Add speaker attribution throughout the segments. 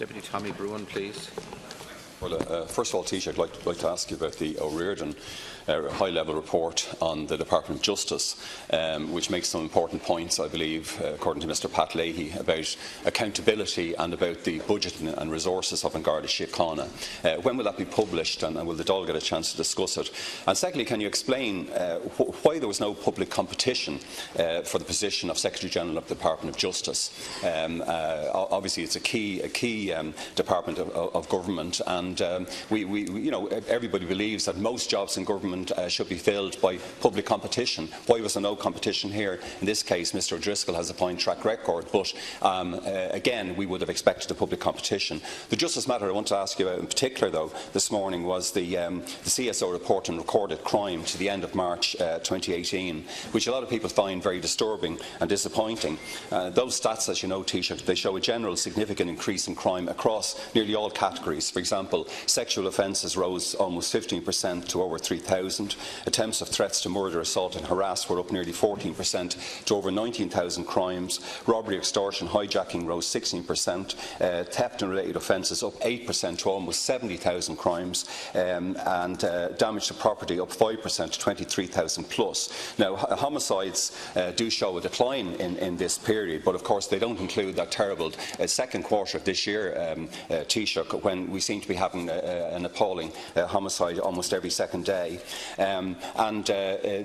Speaker 1: Deputy Tommy Broughan, please.
Speaker 2: Well, first of all, Taoiseach, I'd like to ask you about the Éireann high-level report on the Department of Justice, which makes some important points, I believe, according to Mr Pat Leahy, about accountability and about the budgeting and resources of An Garda Síochána. When will that be published, and will the Dáil get a chance to discuss it? And secondly, can you explain why there was no public competition for the position of Secretary-General of the Department of Justice? Obviously, it's a key department of government, and everybody believes that most jobs in government should be filled by public competition. Why was there no competition here? In this case, Mr O'Driscoll has a fine track record, but again, we would have expected a public competition. The justice matter I want to ask you about in particular, though, this morning was the CSO report on recorded crime to the end of March 2018, which a lot of people find very disturbing and disappointing. Those stats, as you know, Taoiseach, they show a general significant increase in crime across nearly all categories. For example, sexual offences rose almost 15% to over 3,000. Attempts of threats to murder, assault and harass were up nearly 14% to over 19,000 crimes. Robbery, extortion, hijacking rose 16%. Theft and related offences up 8% to almost 70,000 crimes. And damage to property up 5% to 23,000 plus. Now, homicides do show a decline in this period, but of course they don't include that terrible second quarter of this year, Taoiseach, when we seem to be having an appalling homicide almost every second day.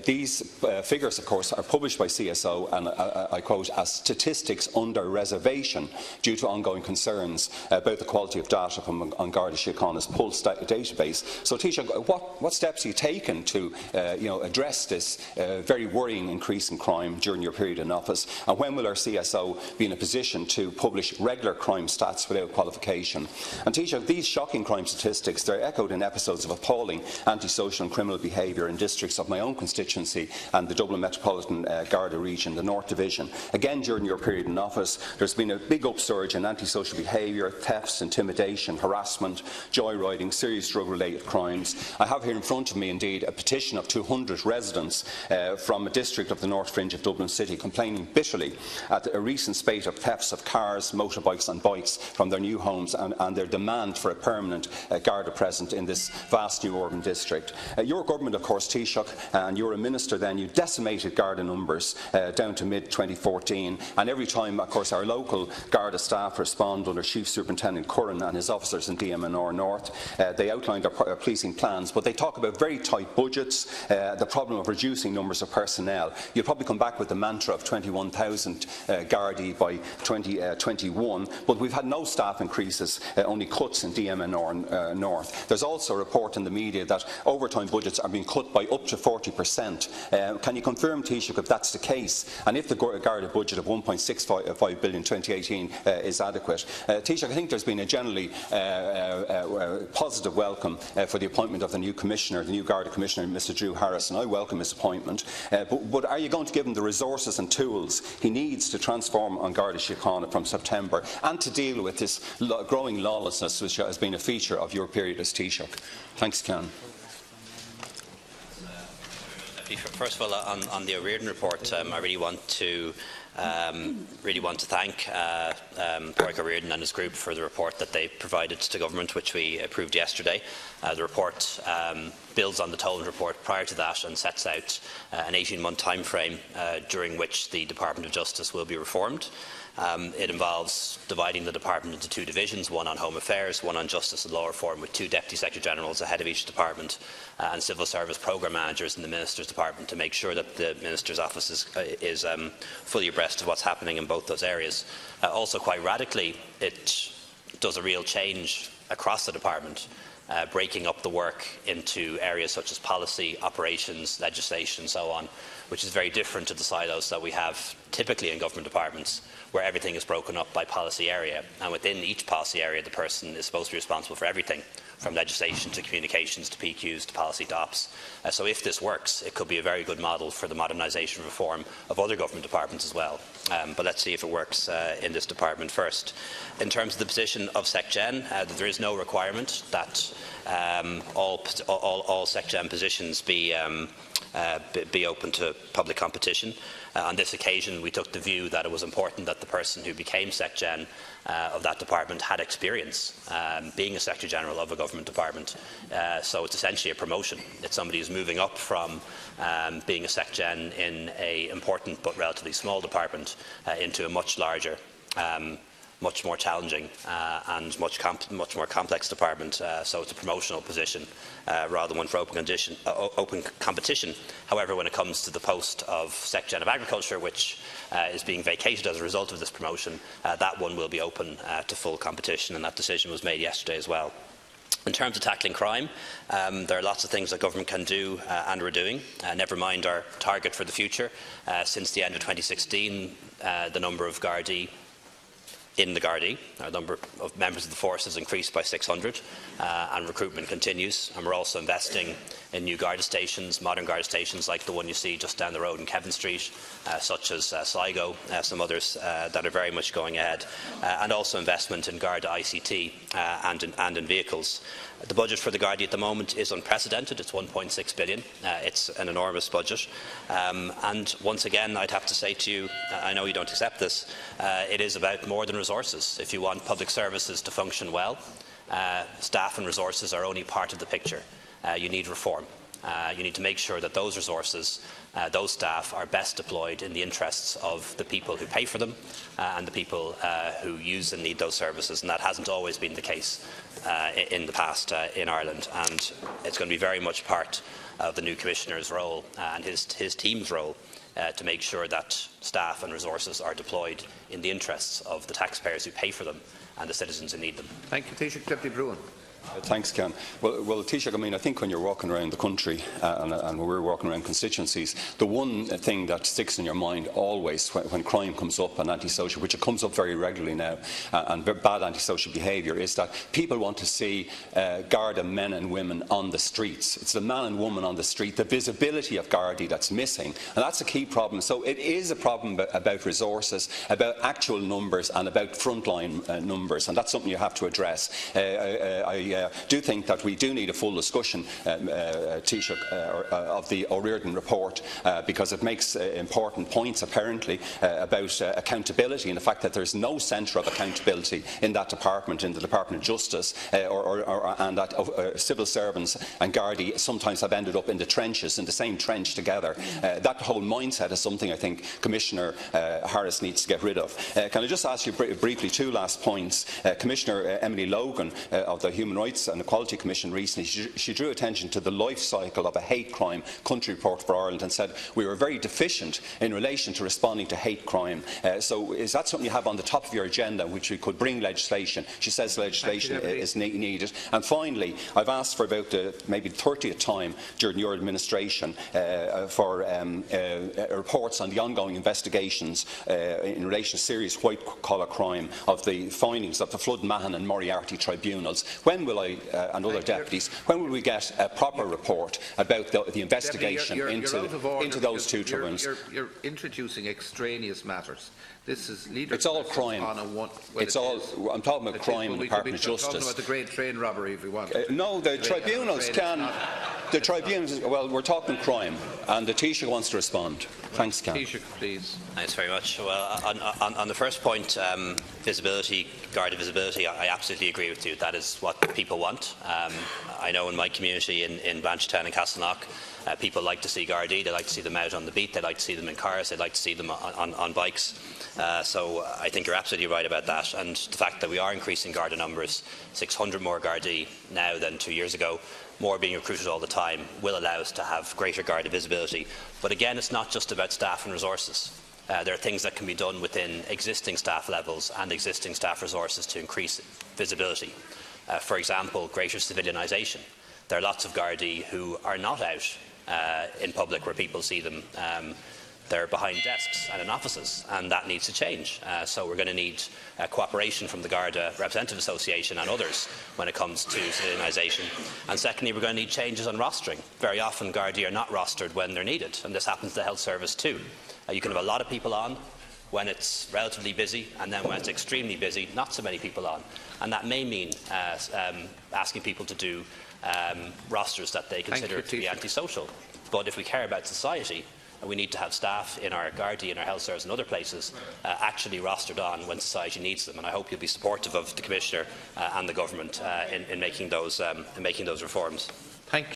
Speaker 2: These figures, of course, are published by CSO, and I quote, as statistics under reservation due to ongoing concerns about the quality of data from An Garda Síochána's Pulse database. So, Taoiseach, what steps are you taking to address this very worrying increase in crime during your period in office? And when will our CSO be in a position to publish regular crime stats without qualification? And Taoiseach, these shocking crime statistics, they're echoed in episodes of appalling antisocial and criminal behaviour in districts of my own constituency and the Dublin Metropolitan Garda region, the North Division. Again, during your period in office, there's been a big upsurge in antisocial behaviour, thefts, intimidation, harassment, joyriding, serious drug-related crimes. I have here in front of me, indeed, a petition of 200 residents from a district of the North Fringe of Dublin City complaining bitterly at a recent spate of thefts of cars, motorbikes and bikes from their new homes and their demand for a permanent Garda present in this vast new urban district. Your government, of course, Taoiseach, and you were a minister then, you decimated Garda numbers down to mid-2014, and every time, of course, our local Garda staff respond under Chief Superintendent Curran and his officers in DMNR North, they outlined their policing plans, but they talk about very tight budgets, the problem of reducing numbers of personnel. You'll probably come back with the mantra of 21,000 Gardaí by 2021, but we've had no staff increases, only cuts in DMNR North. There's also a report in the media that overtime budgets are being cut by up to 40%. Can you confirm, Taoiseach, if that's the case, and if the Garda budget of 1.65 billion in 2018 is adequate? Taoiseach, I think there's been a generally positive welcome for the appointment of the new Commissioner, the new Garda Commissioner, Mr Drew Harris, and I welcome his appointment. But are you going to give him the resources and tools he needs to transform An Garda Síochána from September and to deal with this growing lawlessness which has been a feature of your period as Taoiseach? Thanks, Cian.
Speaker 3: First of all, on the Éireann report, I really want to thank Pádraig Éireann and his group for the report that they provided to government, which we approved yesterday. The report builds on the Toland report prior to that and sets out an 18-month time frame during which the Department of Justice will be reformed. It involves dividing the department into two divisions, one on Home Affairs, one on Justice and Law Reform, with two Deputy Secretary-Generals ahead of each department and civil service programme managers in the Minister's department to make sure that the Minister's office is fully abreast of what's happening in both those areas. Also, quite radically, it does a real change across the department, breaking up the work into areas such as policy, operations, legislation and so on, which is very different to the silos that we have typically in government departments, where everything is broken up by policy area, and within each policy area the person is supposed to be responsible for everything, from legislation to communications to PQs to policy to ops. So if this works, it could be a very good model for the modernisation and reform of other government departments as well. But let's see if it works in this department first. In terms of the position of SecGen, there is no requirement that all SecGen positions be be open to public competition. On this occasion, we took the view that it was important that the person who became SecGen of that department had experience being a Secretary General of a government department. So it's essentially a promotion. It's somebody who's moving up from being a SecGen in an important but relatively small department into a much larger, much more challenging and much more complex department. So it's a promotional position rather than one for open competition. However, when it comes to the post of SecGen of Agriculture, which is being vacated as a result of this promotion, that one will be open to full competition, and that decision was made yesterday as well. In terms of tackling crime, there are lots of things that government can do and we're doing. Never mind our target for the future. Since the end of 2016, the number of Gardaí in the Gardaí, our number of members of the force has increased by 600 and recruitment continues, and we're also investing in new Garda stations, modern Garda stations like the one you see just down the road in Kevin Street, such as Sligo, some others that are very much going ahead, and also investment in Garda ICT and in vehicles. The budget for the Gardaí at the moment is unprecedented. It's 1.6 billion. It's an enormous budget. And once again, I'd have to say to you, I know you don't accept this, it is about more than resources. If you want public services to function well, staff and resources are only part of the picture. You need reform. You need to make sure that those resources, those staff, are best deployed in the interests of the people who pay for them and the people who use and need those services, and that hasn't always been the case in the past in Ireland, and it's going to be very much part of the new Commissioner's role and his team's role to make sure that staff and resources are deployed in the interests of the taxpayers who pay for them and the citizens who need them.
Speaker 1: Thank you. Taoiseach Deputy Broughan.
Speaker 2: Thanks, Ken. Well, Taoiseach, I mean, I think when you're walking around the country and when we're walking around constituencies, the one thing that sticks in your mind always when crime comes up and antisocial, which it comes up very regularly now, and bad antisocial behaviour, is that people want to see Garda men and women on the streets. It's the man and woman on the street, the visibility of Gardaí that's missing, and that's a key problem. So it is a problem about resources, about actual numbers and about frontline numbers, and that's something you have to address. I do think that we do need a full discussion, Taoiseach, of the Éireann report because it makes important points, apparently, about accountability and the fact that there is no centre of accountability in that department, in the Department of Justice, and that civil servants and Gardaí sometimes have ended up in the trenches, in the same trench together. That whole mindset is something I think Commissioner Harris needs to get rid of. Can I just ask you briefly two last points? Commissioner Emily Logan of the Human Rights and Equality Commission recently, she drew attention to the life cycle of a hate crime country report for Ireland and said we were very deficient in relation to responding to hate crime. So is that something you have on the top of your agenda, which we could bring legislation? She says legislation is needed. And finally, I've asked for about maybe the 30th time during your administration for reports on the ongoing investigations in relation to serious white-collar crime of the findings of the Flood, Mahon and Moriarty tribunals. When will I and other deputies, when will we get a proper report about the investigation into those two tribunals?
Speaker 1: You're introducing extraneous matters. This is leadership.
Speaker 2: It's all crime. I'm talking about crime in the Department of Justice.
Speaker 1: Talking about the great train robbery, if we want.
Speaker 2: No, the tribunals can. The tribunals. Well, we're talking crime, and the Taoiseach wants to respond. Thanks, Ken.
Speaker 1: Taoiseach, please.
Speaker 3: Thanks very much. Well, on the first point, visibility, Garda visibility, I absolutely agree with you. That is what people want. I know in my community in Blanchetown and Castleknock, people like to see Gardaí. They like to see them out on the beat. They like to see them in cars. They like to see them on bikes. So I think you're absolutely right about that. And the fact that we are increasing Garda numbers, 600 more Gardaí now than 2 years ago, more being recruited all the time, will allow us to have greater Garda visibility. But again, it's not just about staff and resources. There are things that can be done within existing staff levels and existing staff resources to increase visibility. For example, greater civilianisation. There are lots of Gardaí who are not out in public where people see them. They're behind desks and in offices, and that needs to change. So we're going to need cooperation from the Garda Representative Association and others when it comes to civilianisation. And secondly, we're going to need changes on rostering. Very often Gardaí are not rostered when they're needed, and this happens to the health service too. You can have a lot of people on when it's relatively busy, and then when it's extremely busy, not so many people on. And that may mean asking people to do rosters that they consider to be antisocial. But if we care about society, we need to have staff in our Gardaí, in our health service and other places actually rostered on when society needs them. And I hope you'll be supportive of the Commissioner and the Government in making those reforms.
Speaker 1: Thank you.